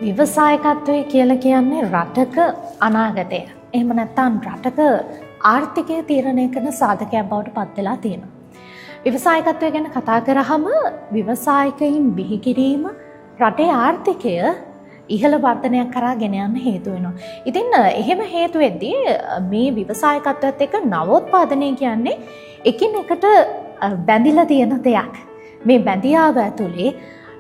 ව්‍යවසායකත්වය කියලා කියන්නේ රටක අනාගතය. එහෙම නැත්නම් රටක ආර්ථිකය තීරණය කරන සාධකයක් බවට පත් වෙලා තියෙනවා. ව්‍යවසායකත්වය ගැන කතා කරාම ව්‍යවසායකයින් බිහි කිරීම රටේ ආර්ථිකය ඉහළ වර්ධනයක් කරා ගෙන යන්න හේතු වෙනවා. ඉතින් එහෙම හේතු වෙද්දී මේ ව්‍යවසායකත්වයත් එක්ක නවෝත්පාදනය කියන්නේ එකිනෙකට බැඳිලා තියෙන දෙයක්. මේ බැඳියාව ඇතුලේ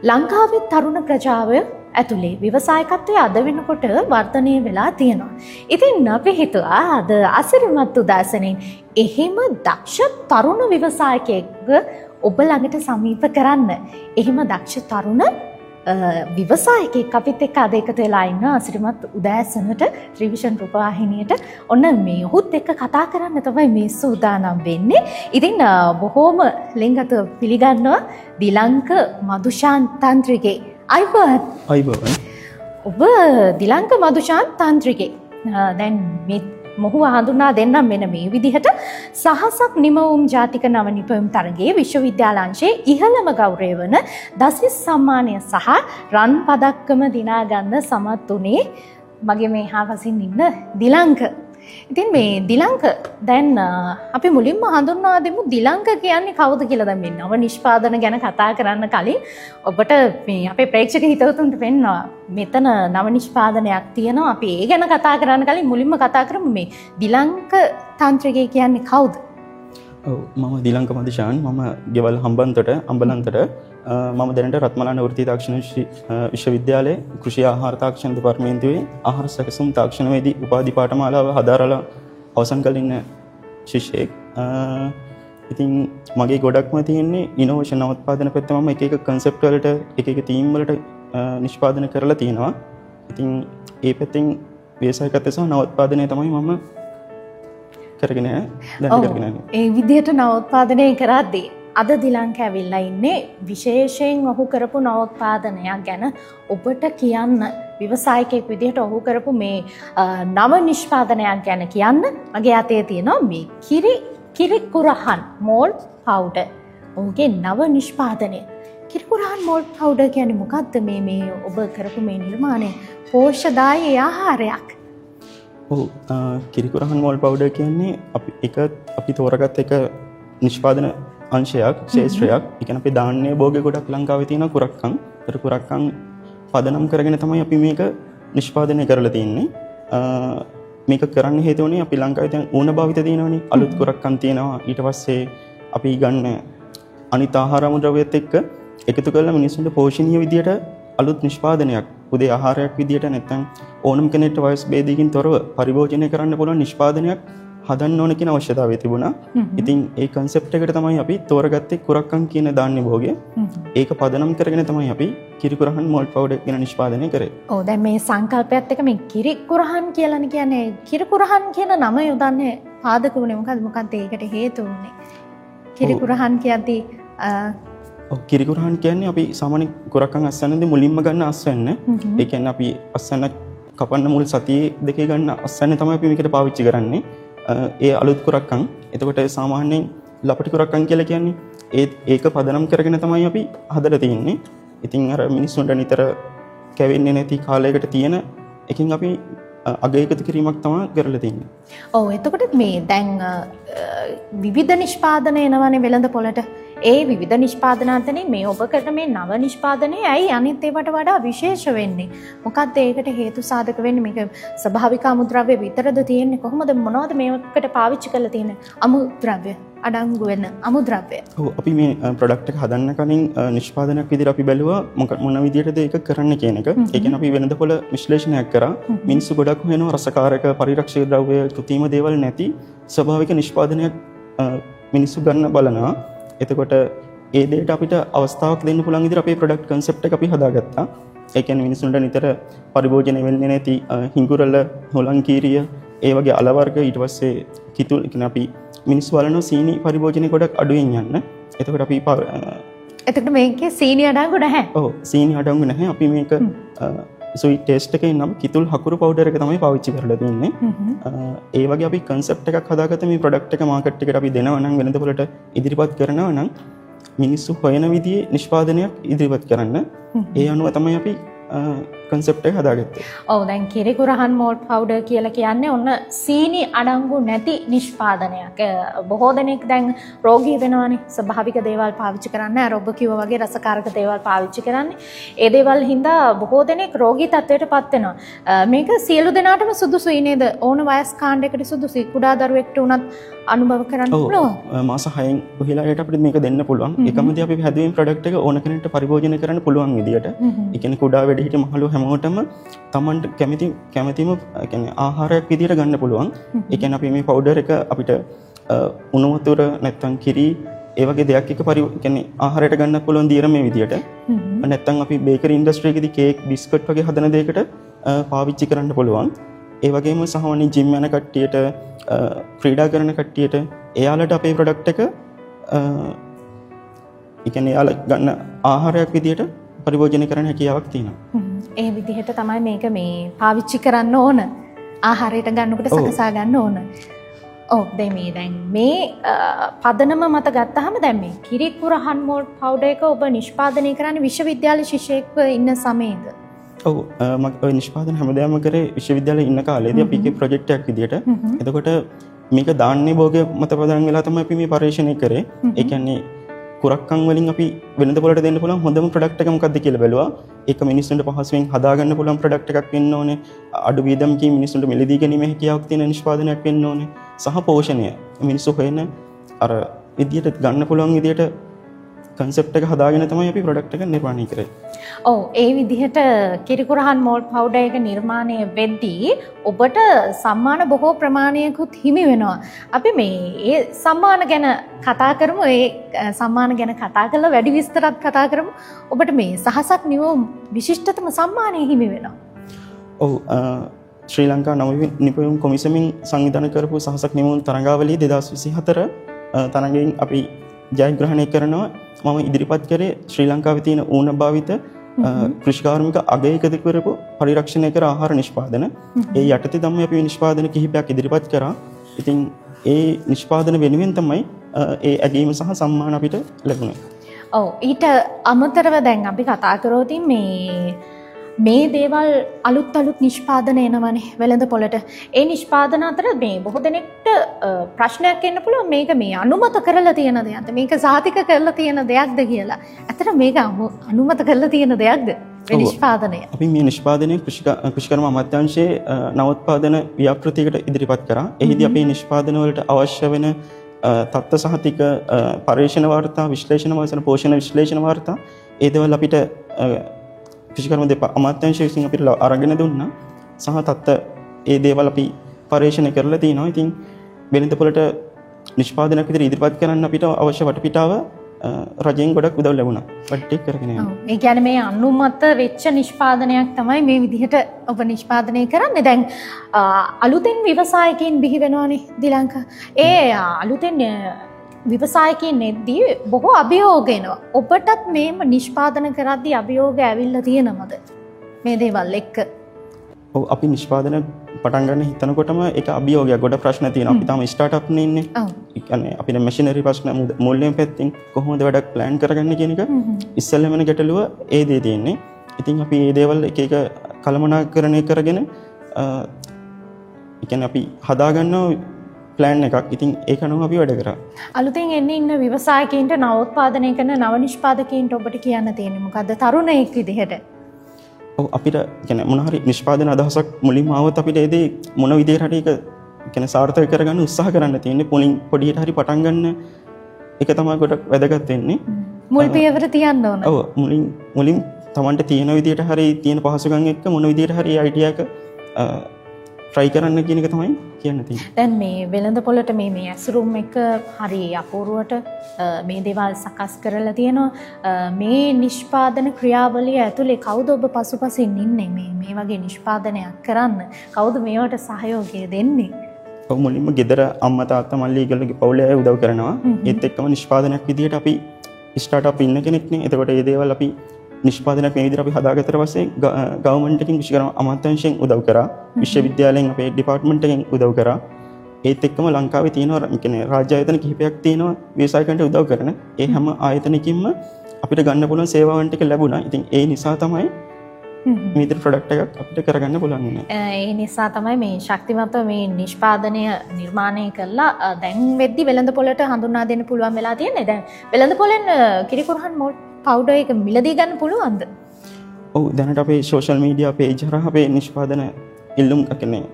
ලංකාවේ තරුණ ප්‍රජාව ඇතුලේ ව්‍යවසායකත්වයේ අද වෙනකොට වර්ධනය වෙලා තියෙනවා. ඉතින් අපි හිතුවා අද අසිරිමත් උදාසනෙන් එහෙම දක්ෂ තරුණ ව්‍යවසායකයෙක් ඔබ ළඟට සමීප කරන්න. එහෙම දක්ෂ තරුණ ව්‍යවසායකයෙක් අපිත් එක්ක අද එකතු වෙලා ඉන්න අසිරිමත් උදෑසනට ටෙලිවිෂන් රූපවාහිනියට ඔන්න මේ ඔහුත් එක්ක කතා කරන්න තමයි මේ සූදානම් වෙන්නේ. ඉතින් බොහෝම ලෙන්ගත පිළිගන්නවා දිලංක මදුෂාන් තන්ත්‍රිගේ. අයිබෝවන්. ඔබ දිලංක මදුෂාන් තන්ත්‍රිගේ. දැන් මේ මොහු හඳුනා දෙන්නම් මෙන්න මේ විදිහට සහසක් නිමවුම් ජාතික නව නිපැයුම් තරගයේ විශ්වවිද්‍යාල අංශයේ ඉහළම ගෞරවය වන දසිස් සම්මානය සහ රන් පදක්කම දිනා ගන්න සමත් උනේ මගේ මේ හාවසින් ඉන්න දිලංක. ඉතින් මේ දිලංක දැන් අපි මුලින්ම හඳුන්වා දෙමු දිලංක කියන්නේ කවුද කියලා. දැන් මේ නව නිෂ්පාදන ගැන කතා කරන්න කලින් ඔබට මේ අපේ ප්‍රේක්ෂක හිතවතුන්ට පෙන්නවා මෙතන නව නිෂ්පාදනයක් තියෙනවා. අපි ඒ ගැන කතා කරන්න කලින් මුලින්ම කතා කරමු මේ දිලංක තන්ත්‍රිකය කියන්නේ කවුද? ඔව් මම දිලංක මදුෂාන්. මම ගෙවල් අම්බලන්තට මම දැනට රත්මලාන වෘත්තීය තාක්ෂණ විශ්වවිද්‍යාලයේ කෘෂි ආහාර තාක්ෂණ දෙපාර්තමේන්තුවේ ආහාර සැකසුම් තාක්ෂණවේදී උපාධි පාඨමාලාව හදාරලා අවසන් කරලා ඉන්න ශිෂ්‍යයෙක්. ඉතින් මගේ ගොඩක්ම තියෙන්නේ ඉනෝවේෂන් නවෝත්පාදන පැත්ත. මම එක කන්සෙප්ට් වලට එක තීම් වලට නිෂ්පාදනය කරලා තියෙනවා. ඉතින් ඒ පැත්තෙන් ව්‍යවසායකත්වය සහ නවෝත්පාදනය තමයි මම කරගෙන යන්නේ. ඒ විදිහට නවෝත්පාදනය කරද්දී අද දිලංක ඇවිල්ලා ඉන්නේ විශේෂයෙන් ඔහු කරපු නවෝත්පාදනයක් ගැන ඔබට කියන්න. ව්‍යවසායකයෙක් විදිහට ඔහු කරපු මේ නව නිෂ්පාදනයක් ගැන කියන්න. මගේ අතේ තියෙනවා මේ කිරි කුරහන් මෝල්ඩ් පවුඩර්. ඔහුගේ නව නිෂ්පාදනය. කිරි කුරහන් මෝල්ඩ් පවුඩර් කියන්නේ මොකක්ද? මේ ඔබ කරපු මේ නිර්මාණය පෝෂ්‍යදායී ආහාරයක්. ඔව් කිරි කුරහන් මෝල්ඩ් පවුඩර් කියන්නේ අපි තෝරගත් එක නිෂ්පාදන අංශයක් ශේෂ්ත්‍රයක්. ඒ කියන්නේ අපි ධාන්‍ය භෝග ගොඩක් ලංකාවේ තියෙන කුරක්කන්. ඒතර කුරක්කන් පදනම් කරගෙන තමයි අපි මේක නිෂ්පාදනය කරලා තියෙන්නේ. මේක කරන්න හේතු වුණේ අපි ලංකාවේ දැන් ඌන භාවිත තියෙනවනේ. අලුත් කුරක්කන් තියෙනවා. ඊට පස්සේ අපි ගන්න අනිත් ආහාර අමුද්‍රව්‍යත් එක්ක එකතු කරලා මිනිස්සුන්ට පෝෂණීය විදියට අලුත් නිෂ්පාදනයක් උදේ ආහාරයක් විදියට නැත්නම් ඕනම කෙනෙක්ට වයස් ભેදයකින් තොරව පරිභෝජනය කරන්න පුළුවන් නිෂ්පාදනයක් හදන්න ඕන කියන අවශ්‍යතාවය තිබුණා. ඉතින් ඒ කන්සෙප්ට් එකට තමයි අපි තෝරගත්තේ කුරක්කන් කියන ධාන්‍ය භෝගය. ඒක පදනම් කරගෙන තමයි අපි කිරි කුරහන් මෝල්ඩ් පවුඩර් කියන නිෂ්පාදනය කරේ. ඔව් දැන් මේ සංකල්පයත් එක්ක මේ කිරි කුරහන් කියලානේ කියන්නේ. කිරි කුරහන් කියන නම යොදන්නේ පාදක වුණේ මොකද්ද ඒකට හේතු වුණේ? කිරි කුරහන් කියද්දී කිරි කුරහන් කියන්නේ අපි සාමාන්‍ය කුරක්කන් අස්වැන්නේදී මුලින්ම ගන්න අස්වැන්න. ඒ කියන්නේ අපි අස්වැන්න කපන්න මුල් සතියේ දෙකේ ගන්න අස්වැන්න තමයි අපි මේකට පාවිච්චි කරන්නේ. ඒ අලුත් කුරක්කන්. එතකොට සාමාන්‍යයෙන් ලපටි කුරක්කන් කියලා කියන්නේ ඒක පදනම් කරගෙන තමයි අපි හදලා තියෙන්නේ. ඉතින් අර මිනිස්සුන්ට නිතර කැවෙන්නේ නැති කාලයකට තියෙන එකකින් අපි අගයකට කිරීමක් තමයි කරලා තියෙන්නේ. ඔව් එතකොට මේ දැන් විවිධ නිෂ්පාදන එනවනේ වෙළඳ පොළට. ඒ විවිධ නිෂ්පාදන අතරින් මේ ඔබ කරන මේ නව නිෂ්පාදනය ඇයි අනිත් ඒවාට වඩා විශේෂ වෙන්නේ? මොකක්ද ඒකට හේතු සාධක වෙන්නේ? මේක ස්වභාවික අමුද්‍රව්‍ය විතරද තියෙන්නේ? කොහොමද මොනවද මේකට පාවිච්චි කරලා තියෙන්නේ? අමුද්‍රව්‍ය අඩංගු වෙන අමුද්‍රව්‍ය. ඔව් අපි මේ ප්‍රොඩක්ට් එක හදන්න කලින් නිෂ්පාදනයක් විදිහට අපි බැලුවා මොන විදිහටද ඒක කරන්න කියන එක. ඒ කියන්නේ අපි වෙනද පොළ විශ්ලේෂණයක් කරා. මිනිස්සු ගොඩක් වෙනවා රසකාරක පරිරක්ෂක ද්‍රව්‍ය කෘත්‍රිම දේවල් නැති ස්වභාවික නිෂ්පාදනයක් මිනිස්සු ගන්න බලනවා. එතකොට ඒ දෙයට අපිට අවස්ථාවක් දෙන්න පුළුවන් විදිහට අපේ ප්‍රොඩක්ට් කන්සෙප්ට් එක අපි හදාගත්තා. ඒ කියන්නේ මිනිස්සුන්ට නිතර පරිභෝජනය වෙන්නේ නැති හිඟුරල, හොලං කීරිය, ඒ වගේ අල වර්ග ඊට පස්සේ කිතුල් කියන්නේ අපි මිනිස්සු වලන සීනි පරිභෝජනය ගොඩක් අඩුවෙන් යන්න. එතකොට අපි එතකොට මේකේ සීනි අඩංගු නැහැ. ඔව් සීනි අඩංගු නැහැ. අපි මේක ස්වීට් ටේස්ට් එකේ නම් කිතුල් හකුරු පවුඩර් එක තමයි පාවිච්චි කරලා තියෙන්නේ. ඒ වගේ අපි කන්සෙප්ට් එකක් හදාගත්ත මේ ප්‍රොඩක්ට් එක මාකට් එකට අපි දෙනවා නම් වෙනද පොළට ඉදිරිපත් කරනවා නම් මිනිස්සු හොයන විදිහේ නිෂ්පාදනයක් ඉදිරිපත් කරන්න. ඒ අනුව තමයි අපි කන්සෙප්ට් එක හදාගත්තේ. ඔව් දැන් කිරිකුරහන් මෝල්ට් පවුඩර් කියලා කියන්නේ ඔන්න සීනි අඩංගු නැති නිෂ්පාදනයක්. බොහෝ දෙනෙක් දැන් රෝගී වෙනවානේ. ස්වභාවික දේවල් පාවිච්චි කරන්නේ අර ඔබ කිව්වා වගේ රසකාරක දේවල් පාවිච්චි කරන්නේ. ඒ දේවල් හින්දා බොහෝ දෙනෙක් රෝගී තත්ත්වයටපත් වෙනවා. මේක සියලු දෙනාටම සුදුසුයි නේද? ඕන වයස් කාණ්ඩයකට සුදුසුයි. කුඩා දරුවෙක්ට උනත් අනුභව කරන්න පුළුවන්. මාස 6න් ඔහිලාට අපිට මේක දෙන්න පුළුවන්. එකමදී අපි හැදුවේ ප්‍රොඩක්ට් එක ඕන කෙනෙක්ට පරිභෝජනය කරන්න පුළුවන් විදියට. ඒ කියන්නේ කුඩා වැඩිහිටි මහලු හැමෝටම තමන්ට කැමතිම කියන්නේ ආහාරයක් විදියට ගන්න පුළුවන්. ඒ කියන්නේ අපි මේ පවුඩර් එක අපිට උණු වතුර නැත්තම් කිරි ඒ වගේ දෙයක් එක කියන්නේ ආහාරයට ගන්න පුළුවන් දියර මේ විදියට. නැත්තම් අපි බේකරි ඉන්ඩස්ට්‍රි එකේදී කේක් බිස්කට් වගේ හදන දෙයකට පාවිච්චි කරන්න පුළුවන්. ඒ වගේම සහවනි ජිම් යන කට්ටියට ක්‍රීඩා කරන කට්ටියට එයාලට අපේ ප්‍රොඩක්ට් එක ඒ කියන්නේ එයාලා ගන්න ආහාරයක් විදියට පරිභෝජනය කරන්න හැකියාවක් තියෙනවා. ඒ විදිහට තමයි මේක මේ පාවිච්චි කරන්න ඕන. ආහාරයට ගන්නකොට සකසා ගන්න ඕන. ඔව් දැන් මේ පදනම මත ගත්තාම දැන් මේ කිරිකුරහන් මෝල්ට් පවුඩර් එක ඔබ නිෂ්පාදනය කරන්නේ විශ්වවිද්‍යාල ශිෂ්‍යයෙක්ව ඉන්න සමයේද? ඔව් මම ඔය නිෂ්පාදන හැමදාම කරේ විශ්වවිද්‍යාලේ ඉන්න කාලේදී අපි ඒකේ ප්‍රොජෙක්ට් එකක් විදියට. එතකොට මේක දාන්නේ භෝගය මත පදනම් වෙලා තමයි අපි මේ පරීක්ෂණය කරේ. ඒ කියන්නේ කුරක්කන් වලින් අපි වෙනද පොලට දෙන්න පුළුවන් හොඳම ප්‍රොඩක්ට් එක මොකක්ද කියලා බැලුවා. ඒක මිනිස්සුන්ට පහසුවෙන් හදාගන්න පුළුවන් ප්‍රොඩක්ට් එකක් වෙන්න ඕනේ. අඩු වියදමකින් මිනිස්සුන්ට මිලදී ගැනීමේ හැකියාවක් තියෙන නිෂ්පාදනයක් වෙන්න ඕනේ. සහ පෝෂණය. මිනිස්සු හොයන අර විදියට ගන්න පුළුවන් විදියට කන්සෙප්ට් එක හදාගෙන තමයි අපි ප්‍රොඩක්ට් එක නිර්මාණය කරේ. ඔව් ඒ විදිහට කිරිකුරහන් මෝල්ට් පවුඩර් එක නිර්මාණය වෙද්දී ඔබට සම්මාන බොහෝ ප්‍රමාණයකුත් හිමි වෙනවා. අපි මේ ඒ සම්මාන ගැන කතා කරමු. ඒ සම්මාන ගැන කතා කරලා වැඩි විස්තරත් කතා කරමු. ඔබට මේ සහසක් නියම විශිෂ්ටතම සම්මානය හිමි වෙනවා. ඔව් ශ්‍රී ලංකා නව නිපුණුම් කොමිසමෙන් සංවිධානය කරපු සහසක් නියම තරඟාවලිය 2024 තරඟයෙන් අපි ජයග්‍රහණය කරනවා. මම ඉදිරිපත් කරේ ශ්‍රී ලංකාවේ තියෙන ඌන භාවිත කෘෂිකාර්මික අගය එකතු කරපු පරිරක්ෂණය කර ආහාර නිෂ්පාදන. ඒ යටතේ තමයි අපි නිෂ්පාදන කිහිපයක් ඉදිරිපත් කරා. ඉතින් ඒ නිෂ්පාදන වෙනුවෙන් තමයි ඒ ඇගීම සහ සම්මාන අපිට ලැබුණේ. ඔව් ඊට අමතරව දැන් අපි කතා කරොත් මේ දේවල් අලුත් නිෂ්පාදන එනවනේ වෙළඳ පොළට. ඒ නිෂ්පාදන අතර මේ බොහෝ දෙනෙක්ට ප්‍රශ්නයක් එන්න පුළුවන් මේක මේ අනුමත කරලා තියෙන දෙයක්ද? මේක සාතික කරලා තියෙන දෙයක්ද කියලා. ඇත්තට මේක අනුමත කරලා තියෙන දෙයක්ද? මේ නිෂ්පාදනය. අපි මේ නිෂ්පාදනය කෘෂිකර්ම අමාත්‍යාංශයේ නවෝත්පාදන ව්‍යාපෘතියකට ඉදිරිපත් කරා. එහිදී අපේ නිෂ්පාදන වලට අවශ්‍ය වෙන තත්ත්ව සහතික පරීක්ෂණ වාර්තා, විශ්ලේෂණ වාර්තා, පෝෂණ විශ්ලේෂණ වාර්තා ඒ දේවල් අපිට කෘෂිකර්ම අමාත්‍යාංශය විසින් අපිට අරගෙන දුන්නා. සහ ඒ දේවල් අපි පරීක්ෂණ කරලා තිනවා. ඉතින් වෙළඳ පොළට නිෂ්පාදනයක් විදිහට ඉදිරිපත් කරන්න අපිට අවශ්‍ය වටපිටාව රජයෙන් ගොඩක් උදව් ලැබුණා. වටේ කරගෙන යනවා. ඒ කියන්නේ මේ අනුමත වෙච්ච නිෂ්පාදනයක් තමයි මේ විදිහට ඔබ නිෂ්පාදනය කරන්නේ. දැන් අලුතෙන් ව්‍යවසායකයන් බිහි වෙනවානේ දිලංකා. ඒ අලුතෙන් විවසායකයන් එද්දී බොහෝ අභියෝග එනවා. ඔබටත් මේම නිෂ්පාදන කරද්දී අභියෝග ඇවිල්ලා තියෙනවද? මේ දේවල් එක්ක. ඔව් අපි නිෂ්පාදන පටන් ගන්න හිතනකොටම ඒක අභියෝගයක්. ගොඩ ප්‍රශ්න තියෙනවා. අපි තාම ස්ටාර්ට් අප් නේ ඉන්නේ. ඔව්. ඒ කියන්නේ අපිට මැෂිනරි ප්‍රශ්න මූල්‍යයෙන් පැත්තෙන් කොහොමද වැඩක් ප්ලෑන් කරගන්න කියන එක ඉස්සෙල්ලම වෙන ගැටලුව ඒ දේ තියෙන්නේ. ඉතින් අපි මේ දේවල් එක එක කළමනාකරණය කරගෙන ඒ කියන්නේ අපි හදාගන්නවා ප්ලෑන් එකක්. ඉතින් ඒක අනුව අපි වැඩ කරා. අලුතෙන් එන්නේ ඉන්න ව්‍යවසායකයන්ට නවෝත්පාදනය කරන නව නිෂ්පාදකයන්ට ඔබට කියන්න තියෙන්නේ මොකද්ද? තරුණයෙක් විදිහට. ඔව් අපිට කියන්නේ මොන හරි නිෂ්පාදන අදහසක් මුලින්ම ආවොත් අපිට ඒ දේ මොන විදිහට හරි ඒක කියන්නේ සාර්ථක කරගන්න උත්සාහ කරන්න තියෙන්නේ. මුලින් පොඩියට හරි පටන් ගන්න එක තමයි ගොඩක් වැදගත් වෙන්නේ. මුල් පියවර තියන්න ඕන. ඔව් මුලින් Tamanට තියෙන විදිහට හරි තියෙන පහසුකම් එක්ක මොන විදිහට හරි අයිඩියා එක try කරන්න කියන එක තමයි කියන්න තියෙන්නේ. දැන් මේ වෙළඳ පොළට මේ ඇසුරුම් එක හරි අපූර්වට මේ දේවල් සකස් කරලා තියෙනවා. මේ නිෂ්පාදන ක්‍රියාවලිය ඇතුලේ කවුද ඔබ පසුපසින් ඉන්නේ මේ වගේ නිෂ්පාදනයක් කරන්න? කවුද මේවට සහයෝගය දෙන්නේ? ඔව් මුලින්ම ගෙදර අම්මා තාත්තා මල්ලි ඊගොල්ලෝගේ පවුලේ අය උදව් කරනවා. ඒත් එක්කම නිෂ්පාදනයක් විදිහට අපි ස්ටාර්ට් අප් ඉන්න කෙනෙක් නේ. එතකොට මේ දේවල් අපි නිෂ්පාදනයක් මේ විදිහට අපි හදාගත්තට පස්සේ ගවර්න්මන්ට් එකකින් කෘෂිකර්ම අමාත්‍යාංශයෙන් උදව් කරා. විශ්වවිද්‍යාලයෙන් අපේ ඩිපාර්ට්මන්ට් එකෙන් උදව් කරා. ඒත් එක්කම ලංකාවේ තියෙනවා කියන්නේ රාජ්‍ය ආයතන කිහිපයක් තියෙනවා ව්‍යවසායකයන්ට උදව් කරන. ඒ හැම ආයතනකින්ම අපිට ගන්න පුළුවන් සේවාවන් ටික ලැබුණා. ඉතින් ඒ නිසා තමයි විදිහට ප්‍රොඩක්ට් එකක් අපිට කරගන්න පුළුවන් වෙන්නේ. ඒ නිසා තමයි මේ ශක්තිමත්ව මේ නිෂ්පාදනය නිර්මාණය කරලා දැන් වෙද්දි වෙළඳ පොළට හඳුන්වා දෙන්න පුළුවන් වෙලා තියෙන්නේ. දැන් වෙළඳ පොළෙන් කිරිකුරහන් මෝල් පවුඩර් එක මිලදී ගන්න පුළුවන්ද? ඔව් දැනට අපේ සෝෂල් මීඩියා පේජ් හරහා අපේ නිෂ්පාදන ඉල්ලුම් කියන්නේ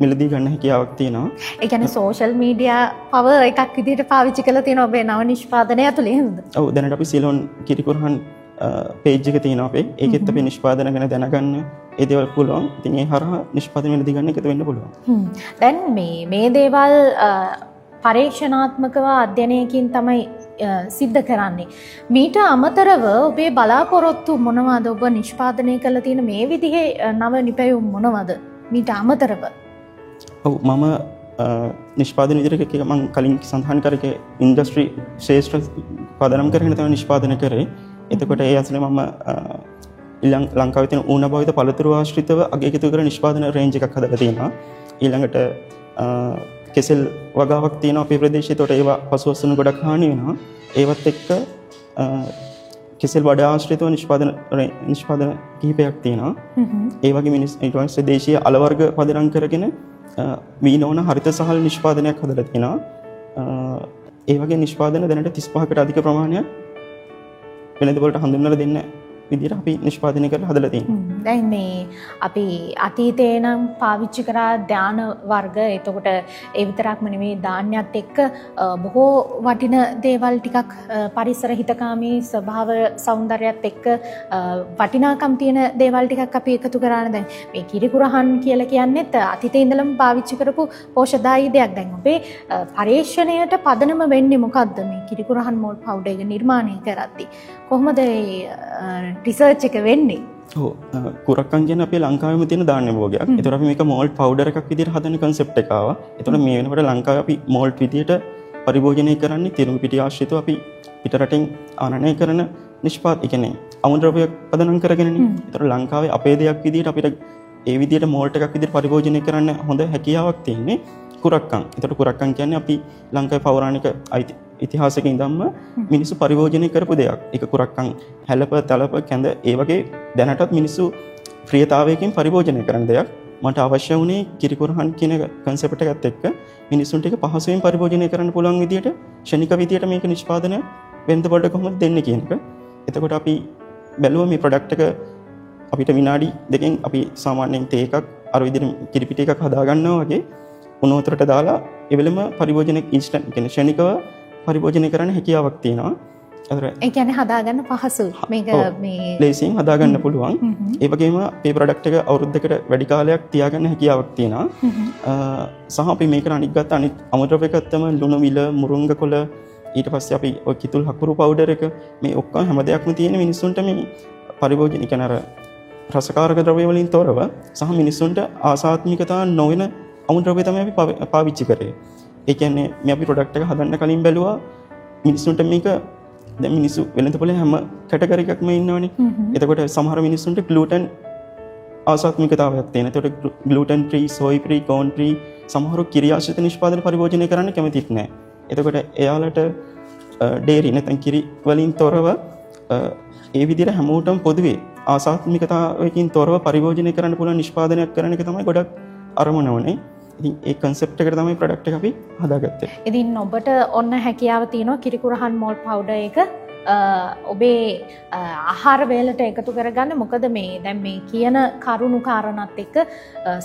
මිලදී ගන්න හැකියාවක් තියෙනවා. ඒ කියන්නේ සෝෂල් මීඩියා පව එකක් විදිහට පාවිච්චි කරලා තියෙනවා ඔබේ නව නිෂ්පාදනය ඇතුළේ නේද? ඔව් දැනට අපි සිලොන් කිරිකුරහන් පේජ් එක තියෙනවා අපේ. ඒකෙත් අපි නිෂ්පාදන ගැන දැනගන්න ඒ දේවල් පුළුවන්. ඉතින් ඒ හරහා නිෂ්පාදන මිලදී ගන්න එකතු වෙන්න පුළුවන්. දැන් මේ දේවල් පරීක්ෂණාත්මකව අධ්‍යයනයකින් තමයි සිද්ධ කරන්නේ. මීට අමතරව ඔබේ බලාපොරොත්තු මොනවද? ඔබ නිෂ්පාදනය කරලා තියෙන මේ විදිහේ නව නිපැයුම් මොනවද? මීට අමතරව. ඔව් මම නිෂ්පාදන විදිහට මම කලින් සඳහන් කරේ ඉන්ඩස්ට්‍රි ශේෂ්ත්‍ර පදනම් කරගෙන තමයි නිෂ්පාදනය කරේ. එතකොට ඒ ඇසලේ මම ලංකාවේ තියෙන ඌණ භාවිත පළතුරු ආශ්‍රිතව අගයකතු කර නිෂ්පාදන රේන්ජ් එකක් හදලා තියෙනවා. ඊළඟට කෙසෙල් වගාවක් තියෙනවා අපේ ප්‍රදේශයේ. ඒතකොට ඒවා පසුවස්සන ගොඩක් හානි වෙනවා. ඒවත් එක්ක කෙසෙල් වඩා ආශ්‍රිතව නිෂ්පාදන කිහිපයක් තියෙනවා. ඒ වගේ ඊට පස්සේ දේශීය අල වර්ග පදනම් කරගෙන වීනෝන හරිත සහල් නිෂ්පාදනයක් හදලා තියෙනවා. ඒ වගේ නිෂ්පාදන දැනට 35කට අධික ප්‍රමාණයක් වෙළඳ පොළට හඳුන්වලා දෙන්න විදිහට අපි නිෂ්පාදනය කරලා හදලා තියෙනවා. දැන් මේ අපි අතීතේ නම් පාවිච්චි කරා ධාන වර්ග. එතකොට ඒ විතරක්ම නෙමෙයි ධාන්‍යත් එක්ක බොහෝ වටින දේවල් ටිකක් පරිසර හිතකාමී ස්වභාව සෞන්දර්යයත් එක්ක වටිනාකම් තියෙන දේවල් ටිකක් අපි එකතු කරානේ. දැන් මේ කිරිකුරහන් කියලා කියන්නේත් අතීතේ ඉඳලම පාවිච්චි කරපු පෝෂදායී දෙයක්. දැන් ඔබේ පරීක්ෂණයට පදනම වෙන්නේ මොකද්ද මේ කිරිකුරහන් මෝල් පවුඩර් එක නිර්මාණය කරද්දී? කොහොමද රිසර්ච් එක වෙන්නේ? ඔව් කුරක්කන් කියන්නේ අපේ ලංකාවේම තියෙන ධාන්‍ය භෝගයක්. ඒතර අපි මේක මෝල්ට් පවුඩර් එකක් විදිහට හදන concept එක ආවා. ඒතර මේ වෙනකොට ලංකාවේ අපි මෝල්ට් විදිහට පරිභෝජනය කරන්නේ තිරුණු පිටි ආශ්‍රිතව අපි පිට රටින් ආනයනය කරන නිෂ්පාදනය කියන්නේ අමුද්‍රව්‍ය පදනම් කරගෙනනේ. ඒතර ලංකාවේ අපේ දෙයක් විදිහට අපිට ඒ විදිහට මෝල්ට් එකක් විදිහට පරිභෝජනය කරන්න හොඳ හැකියාවක් තියෙන්නේ කුරක්කන්. ඒතර කුරක්කන් කියන්නේ අපි ලංකාවේ පෞරාණික ඉතිහාසයක ඉඳන්ම මිනිස්සු පරිභෝජනය කරපු දෙයක්. ඒක කුරක්කන් හැලප තලප කැඳ ඒ වගේ දැනටත් මිනිස්සු ප්‍රියතාවයකින් පරිභෝජනය කරන දෙයක්. මට අවශ්‍ය වුණේ කිරිකුරහන් කියන concept එකත් එක්ක මිනිස්සුන්ට ඒක පහසුවෙන් පරිභෝජනය කරන්න පුළුවන් විදියට ෂණික විදියට මේක නිෂ්පාදනය වෙන්න පොඩ කොහොමද දෙන්නේ කියන එක. එතකොට අපි බැලුවා මේ ප්‍රොඩක්ට් එක අපිට විනාඩි 2කින් අපි සාමාන්‍යයෙන් තේ එකක් අර විදිහට කිරි පිටි එකක් හදා ගන්නවා වගේ උණු වතුරට දාලා ඒ වෙලෙම පරිභෝජනය ඉන්ස්ටන්ට් කියන්නේ ෂණිකව පරිභෝජනය කරන්න හැකියාවක් තියෙනවා. ඒ කියන්නේ හදාගන්න පහසු. මේක මේ ලේසියෙන් හදාගන්න පුළුවන්. ඒ වගේම මේ ප්‍රොඩක්ට් එක අවුරුද්දකට වැඩි කාලයක් තියාගන්න හැකියාවක් තියෙනවා. සහ අපි මේකට අනිත් ගත්ත අනිත් අමුද්‍රව්‍ය ගත්තම ලුණු මිල, මුරුංග කොළ, ඊට පස්සේ අපි ඔය කිතුල් හකුරු පවුඩර් එක මේ ඔක්කොම හැම දෙයක්ම තියෙන මිනිස්සුන්ට මේ පරිභෝජන කියන අර රසකාරක ද්‍රව්‍ය වලින් තොරව සහ මිනිස්සුන්ට ආසාත්මිකතා නොවන අමුද්‍රව්‍ය තමයි අපි පාවිච්චි කරේ. ඒ කියන්නේ මේ අපි ප්‍රොඩක්ට් එක හදන්න කලින් බැලුවා මිනිස්සුන්ට මේක දැන් මිනිස්සු වෙළඳ පොලේ හැම කැටගරි එකක්ම ඉන්නවනේ. එතකොට සමහර මිනිස්සුන්ට ග්ලූටන් ආසාත්මිකතාවයක් තියෙන. එතකොට ග්ලූටන් ෆ්‍රී, සෝයි ෆ්‍රී, කෝන් ෆ්‍රී සමහර කිරි ආශ්‍රිත නිෂ්පාදන පරිභෝජනය කරන්න කැමතිත් නැහැ. එතකොට එයාලට ඩේරි නැත්නම් කිරි වලින් තොරව ඒ විදිහට හැමෝටම පොදුවේ ආසාත්මිකතාවයකින් තොරව පරිභෝජනය කරන්න පුළුවන් නිෂ්පාදනයක් කරන එක තමයි ගොඩක් අරමුණ වනේ. ඉතින් ඒ concept එකට තමයි product එක අපි හදාගත්තේ. ඉතින් ඔබට ඔන්න හැකියාව තියෙනවා කිරිකුරහන් මෝල් පවුඩර් එක ඔබේ ආහාර වේලට එකතු කරගන්න. මොකද මේ දැන් මේ කියන කරුණු කාරණාත් එක්ක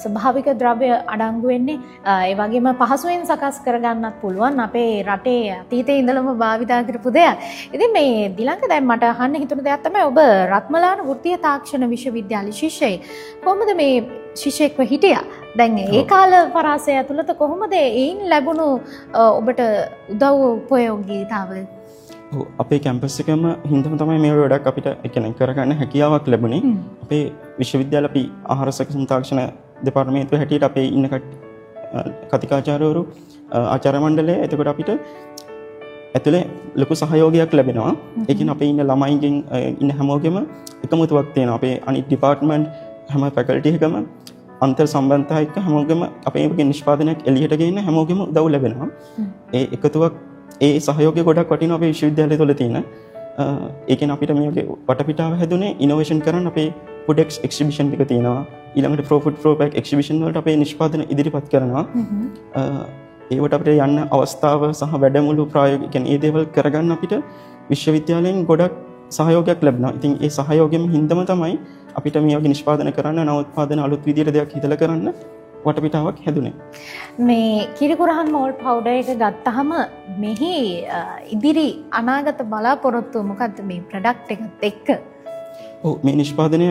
ස්වභාවික ද්‍රව්‍ය අඩංගු වෙන්නේ. ඒ වගේම පහසුවෙන් සකස් කරගන්නත් පුළුවන්. අපේ රටේ අතීතයේ ඉඳලම භාවිතා කරපු දෙයක්. ඉතින් මේ දිලංක දැන් මට අහන්න හිතුණු දෙයක් තමයි ඔබ රත්මලාන වෘත්තීය තාක්ෂණ විශ්වවිද්‍යාලයේ ශිෂ්‍යයෙක්. කොහොමද මේ ශිෂ්‍යෙක්ව හිටියා? දැන් ඒ කාල පරාසය ඇතුළත කොහොමද ඒයින් ලැබුණු ඔබට උදව් උපයෝගීතාව? අපේ කැම්පස් එකම හින්දම තමයි මේ වැඩක් අපිට කියන්නේ කරගන්න හැකියාවක් ලැබුණේ. අපේ විශ්වවිද්‍යාල අපි ආහාර සැකසුම් තාක්ෂණ දෙපාර්තමේන්තුව හැටියට අපේ ඉන්න කතිකාචාර්යවරු ආචාර්ය මණ්ඩලය එතකොට අපිට ඇතුලේ ලොකු සහයෝගයක් ලැබෙනවා. ඒ කියන්නේ අපේ ඉන්න ළමයින්ගෙන් ඉන්න හැමෝගෙම එකමුතුවක් තියෙනවා. අපේ අනිත් ඩිපාර්ට්මන්ට් හැම ෆැකල්ටි එකම අන්තර් සම්බන්ධතා එක්ක හැමෝගෙම අපේ වගේ නිෂ්පාදනයක් එළියට ගෙන්න හැමෝගෙම උදව් ලැබෙනවා. ඒ එකතුවක් ඒ සහයෝගය ගොඩක් වටිනවා අපේ විශ්වවිද්‍යාලය තුළ තියෙන. ඒ කියන්නේ අපිට මේ වගේ වටපිටාව හැදුනේ ඉනෝවේෂන් කරන්න අපේ පුඩෙක්ස් එක්සිබිෂන් එක තියෙනවා. ඊළඟට ප්‍රෝෆුඩ් ප්‍රෝපැක් එක්සිබිෂන් වලට අපේ නිෂ්පාදන ඉදිරිපත් කරනවා. ඒවට අපිට යන්න අවස්ථාව සහ වැඩමුළු ප්‍රායෝගික කියන්නේ ඒ දේවල් කරගන්න අපිට විශ්වවිද්‍යාලයෙන් ගොඩක් සහයෝගයක් ලැබෙනවා. ඉතින් ඒ සහයෝගයෙන් හින්දම තමයි අපිට මේ වගේ නිෂ්පාදන කරන්න නවෝත්පාදන අලුත් විදියට දෙයක් හිතලා කරන්න වටපිටාවක් හැදුනේ. මේ කිරිකුරහන් මෝල් පවුඩර් එක ගත්තහම මෙහි ඉදිරි අනාගත බලාපොරොත්තුව මොකද්ද මේ ප්‍රොඩක්ට් එකත් එක්ක? ඔව් මේ නිෂ්පාදනය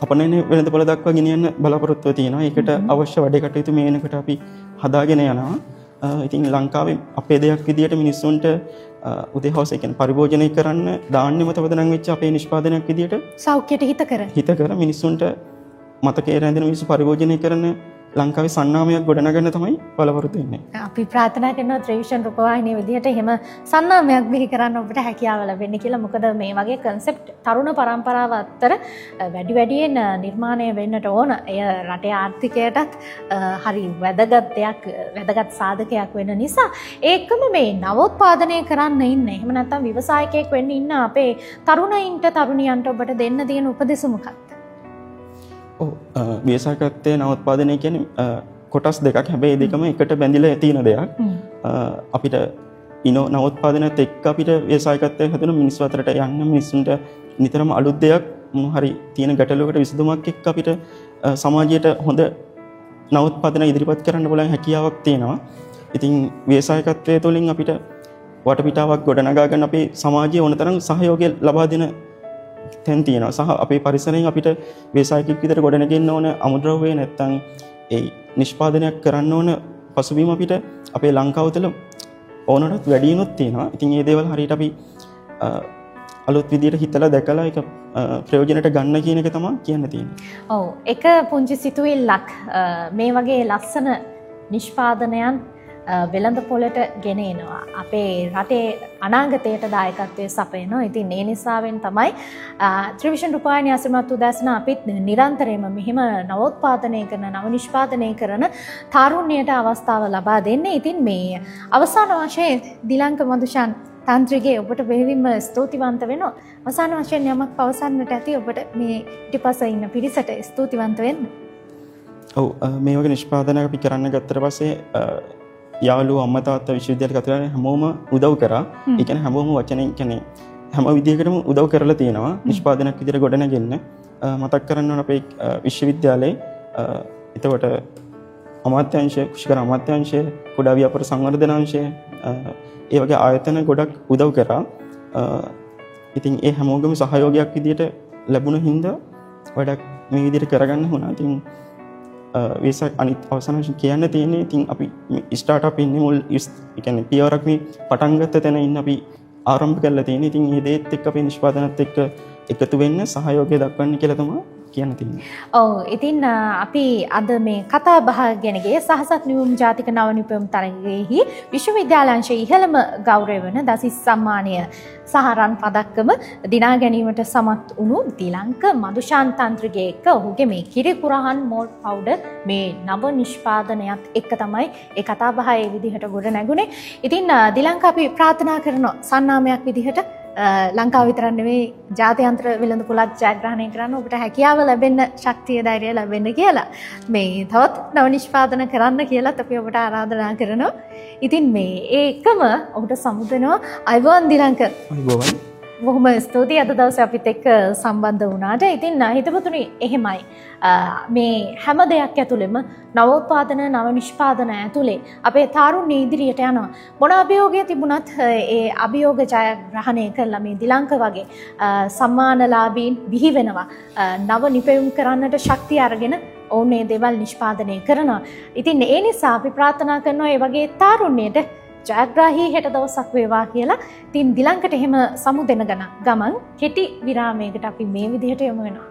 අපනයන වෙළඳපොළ දක්වා ගෙනියන්න බලාපොරොත්තුව තියෙනවා. ඒකට අවශ්‍ය වැඩ කටයුතු මේ වෙනකොට අපි හදාගෙන යනවා. ඉතින් ලංකාවේ අපේ දෙයක් විදියට මිනිස්සුන්ට උදේ හවස කියන්නේ පරිභෝජනය කරන්න දාන්නෙම තවදනම් වෙච්ච අපේ නිෂ්පාදනයක් විදියට සෞඛ්‍යයට හිත කර මිනිස්සුන්ට මතකයේ රැඳෙන මිනිස්සු පරිභෝජනය කරන ලංකාවේ සන්නාමයක් ගොඩනගන්න තමයි බලාපොරොත්තු වෙන්නේ. අපි ප්‍රාර්ථනා කරනවා ත්‍රිවිෂන් රූපවාහිනිය විදිහට එහෙම සන්නාමයක් බිහි කරන්න ඔබට හැකියාව ලැබෙන්න කියලා. මොකද මේ වගේ concept තරුණ පරම්පරාව අතර වැඩි වැඩියෙන් නිර්මාණය වෙන්නට ඕන. එය රටේ ආර්ථිකයටත් හරි වැදගත් දෙයක්, වැදගත් සාධකයක් වෙන නිසා ඒකම මේ නවෝත්පාදනය කරන්න ඉන්න. එහෙම නැත්නම් ව්‍යවසායකයෙක් වෙන්න ඉන්න අපේ තරුණයින්ට තරුණියන්ට ඔබට දෙන්න තියෙන උපදෙස් මොකක්ද? ව්‍යවසායකත්වයේ නවෝත්පාදනය කියන්නේ කොටස් දෙකක්. හැබැයි දෙකම එකට බැඳිලා තියෙන දෙයක්. අපිට නවෝත්පාදනයත් එක්ක අපිට ව්‍යවසායකත්වයේ හැදෙන මිනිස්සු අතරට යන්න, මිනිස්සුන්ට නිතරම අලුත් දෙයක් මොන හරි තියෙන ගැටලුවකට විසඳුමක් එක්ක අපිට සමාජයට හොඳ නවෝත්පාදන ඉදිරිපත් කරන්න පුළුවන් හැකියාවක් තියෙනවා. ඉතින් ව්‍යවසායකත්වයේ තුලින් අපිට වටපිටාවක් ගොඩනගා ගන්න අපේ සමාජයේ ඕනතරම් සහයෝගය ලබා දෙන තැන් තියෙනවා. සහ අපේ පරිසරයෙන් අපිට ව්‍යවසායකෙක් විතර ගොඩනගෙන්න ඕන අමුද්‍රව්‍ය නැත්තම් ඒ නිෂ්පාදනයක් කරන්න ඕන පසුබිම අපිට අපේ ලංකාව තුළ ඕනටත් වැඩිනුත් තියෙනවා. ඉතින් මේ දේවල් හරියට අපි අලුත් විදියට හිතලා දැකලා ඒක ප්‍රයෝජනට ගන්න කියන එක තමයි කියන්න තියෙන්නේ. ඔව්, එක පුංචි සිතුවිල්ලක් මේ වගේ ලස්සන නිෂ්පාදනයන් වෙළඳ පොළට ගෙන එනවා. අපේ රටේ අනාගතයට දායකත්වයේ සපයනවා. ඉතින් ඒ නිසාවෙන් තමයි ත්‍රිවිෂන් රූපවාහිනිය අසිරිමත් උදැසන අපිත් නිරන්තරයෙන්ම මෙහිම නවෝත්පාදනය කරන, නව නිෂ්පාදනය කරන තාරුණ්‍යයට අවස්ථාව ලබා දෙන්නේ. ඉතින් මේ අවසාන වශයෙන් දිලංක මදුෂාන් තන්ත්‍රිගේ ඔබට බෙහෙවින්ම ස්තුතිවන්ත වෙනවා. අවසාන වශයෙන් යමක් පවසන්නට ඇති ඔබට මේ පිටිපස ඉන්න පිරිසට ස්තුතිවන්ත වෙන්න. ඔව්, මේ වගේ නිෂ්පාදනයක් අපි කරන්න ගත්තට පස්සේ යාළුවෝ අම්මා තාත්තා විශ්වවිද්‍යාල කතරගම හැමෝම උදව් කරා. ඒ කියන්නේ හැමෝම වචනෙන් කියන්නේ හැම විදියකටම උදව් කරලා තියෙනවා නිෂ්පාදනයක් විදියට ගොඩනගෙන්න. මතක් කරන්න ඕන අපේ විශ්වවිද්‍යාලයේ එතකොට අමාත්‍යාංශය, කුෂිකර අමාත්‍යාංශය, කුඩා ව්‍යාපාර සංවර්ධනාංශය ඒ වගේ ආයතන ගොඩක් උදව් කරා. ඉතින් ඒ හැමෝගම සහයෝගයක් විදියට ලැබුණ හින්දා වැඩක් මේ විදියට කරගන්න වුණා. ඉතින් වේසක් අනිත් අවසාන වශයෙන් කියන්න තියෙන්නේ ඉතින් අපි ස්ටාර්ට්අප් ඉන්නේ මුල් ඒ කියන්නේ පියවරක් මේ පටන් ගත්ත තැන ඉන්න අපි ආරම්භ කරලා තියෙන්නේ. ඉතින් මේ දේත් එක්ක අපි නිෂ්පාදනත් එක්ක එකතු වෙන්න සහයෝගය දක්වන්න කියලා තමයි කියන්න තියෙන්නේ. ඔව්, ඉතින් අපි අද මේ කතා බහ ගැන ගියේ සහසත් නියුම් ජාතික නව නිපැයුම් තරගයේහි විශ්වවිද්‍යාලංශයේ ඉහළම ගෞරවය වන දසිස් සම්මානය සහ රන් පදක්කම දිනා ගැනීමට සමත් වුණු දිලංක මදුෂාන් තන්ත්‍රිගේ එක්ක ඔහුගේ මේ කිරිකුරහන් මෝල් පවුඩර් මේ නව නිෂ්පාදනයත් එක්ක තමයි ඒ කතා බහ ඒ විදිහට ගොඩ නැගුණේ. ඉතින් දිලංක අපි ප්‍රාර්ථනා කරනවා සන්නාමයක් විදිහට ලංකාව විතරක් නෙවෙයි ජාත්‍යන්තර වෙළඳපොළක් ජයග්‍රහණය කරන්න ඔබට හැකියාව ලැබෙන්න, ශක්තිය ධෛර්යය ලැබෙන්න කියලා. මේ තවත් නව නිෂ්පාදන කරන්න කියලාත් අපි ඔබට ආරාධනා කරනවා. ඉතින් මේ ඒකම ඔබට සමුදෙනවා අයිබෝන් දිලංක. අයිබෝන්. බොහොම ස්තුතියි අද දවසේ අපිත් එක්ක සම්බන්ධ වුණාට. ඉතින් හිතපතුනි එහෙමයි. මේ හැම දෙයක් ඇතුළෙම නවෝත්පාදන, නව නිෂ්පාදන ඇතුලේ අපේ තාරුණ්‍ය ඉදිරියට යනවා. මොන අභියෝගය තිබුණත් ඒ අභියෝග ජයග්‍රහණය කරලා මේ දිලංක වගේ සම්මානලාභීන් බිහි වෙනවා. නව නිපැයුම් කරන්නට ශක්තිය අරගෙන ඔවුන් මේ දේවල් නිෂ්පාදනය කරනවා. ඉතින් ඒ නිසා අපි ප්‍රාර්ථනා කරනවා මේ වගේ තාරුණ්‍යයට ජයග්‍රාහී හෙට දවසක් වේවා කියලා. ඉතින් දිලංකට එහෙම සමුදෙන ගමන් කෙටි විරාමයකට අපි මේ විදිහට යමු වෙනවා.